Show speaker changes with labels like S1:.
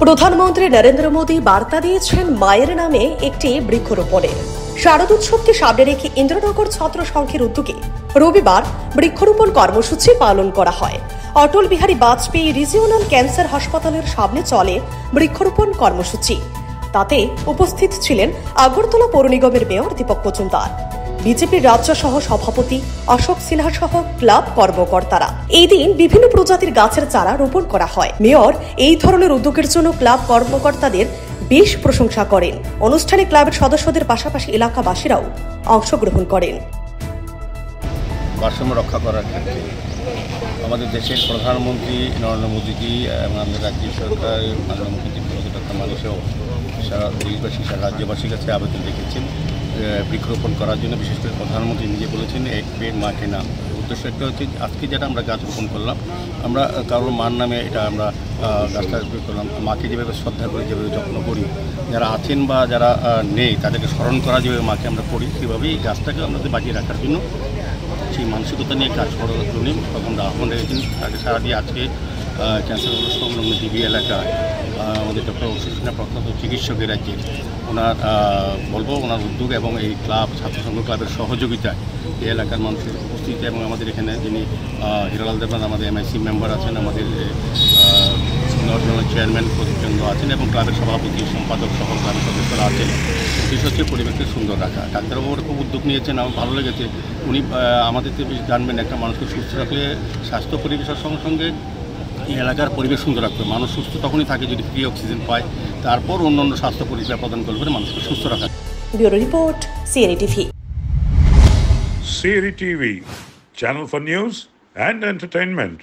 S1: প্রধানমন্ত্রী নরেন্দ্র মোদী বার্তা দিয়েছেন মায়ের নামে একটি বৃক্ষরোপণের। শারদোৎসবকে সামনে রেখে ইন্দ্রনগর ছাত্র সংঘের উদ্যোগে রবিবার বৃক্ষরোপণ কর্মসূচি পালন করা হয়। অটল বিহারী বাজপেয়ী রিজিওনাল ক্যান্সার হাসপাতালের সামনে চলে বৃক্ষরোপণ কর্মসূচি। তাতে উপস্থিত ছিলেন আগরতলা পৌর নিগমের মেয়র দীপক মজুমদার, বিজেপির রাজ্য সহ সভাপতি অশোক সিনহা সহ ক্লাব কর্মকর্তারা। এই দিন বিভিন্ন প্রজাতির গাছের চারা রোপণ করা হয়। মেয়র এই ধরনের উদ্যোগের জন্য ক্লাব কর্মকর্তাদের বেশ প্রশংসা করেন। অনুষ্ঠানে ক্লাবের সদস্যদের পাশাপাশি এলাকাবাসীরাও অংশগ্রহণ করেন।
S2: ভারসাম্য রক্ষা করার ক্ষেত্রে আমাদের দেশের প্রধানমন্ত্রী নরেন্দ্র মোদীজি এবং আমাদের রাজ্য সরকার মাননীয় মুখ্যমন্ত্রী ডক্টর মানিসহ সারা দেশবাসী সারা রাজ্যবাসীর কাছে আবেদন রেখেছেন বৃক্ষরোপণ করার জন্য। বিশেষ করে প্রধানমন্ত্রী নিজে বলেছেন এক পেড় মা কে নাম। উদ্দেশ্য একটা হচ্ছে আজকে যেটা আমরা গাছ রোপণ করলাম, আমরা কারোর মার নামে এটা আমরা গাছটা করলাম। মাকে যেভাবে শ্রদ্ধা করি, যেভাবে যত্ন করি, যারা আছেন বা যারা নেই তাদেরকে স্মরণ করা যেভাবে মাকে আমরা করি, সেভাবেই গাছটাকে আমাদের বাঁচিয়ে রাখার জন্য সেই মানসিকতা নিয়ে কাজ করার জন্য তখন আহ্বান রেখেছেন। তাকে সারা দিয়ে আজকে ক্যান্সার সংলগ্ন ডিবি এলাকায় আমাদের ডক্টর অশোক প্রখ্যাত চিকিৎসকের রাজ্যের ওনার উদ্যোগ এবং এই ক্লাব ছাত্রসংঘ ক্লাবের সহযোগিতায় এই এলাকার মানুষের উপস্থিতি এবং আমাদের এখানে যিনি হিরালাল দেবনাথ আমাদের এমআইসি মেম্বার আছেন, আমাদের নর্থ চেয়ারম্যান প্রতিকেন্দ্র আছেন এবং ক্লাবের সভাপতি সম্পাদক সহ ক্লাবের সদস্যরা আছেন। উদ্দেশ্য হচ্ছে পরিবেশকে সুন্দর রাখা। ডাক্তারবাবুর খুব উদ্যোগ নিয়েছেন, আমার ভালো লেগেছে। উনি আমাদের জানবেন একটা মানুষকে সুস্থ রাখলে স্বাস্থ্য পরিবেশের সঙ্গে সঙ্গে এই এলাকার পরিবেশ সুন্দর রাখবে। মানুষ সুস্থ তখনই থাকে যদি ফ্রি অক্সিজেন পায়, তারপর অন্যান্য স্বাস্থ্য পরিষেবা প্রদান করবে মানুষকে সুস্থ রাখা।
S1: Bureau report, CNE TV.
S3: CNE TV, channel for news and entertainment.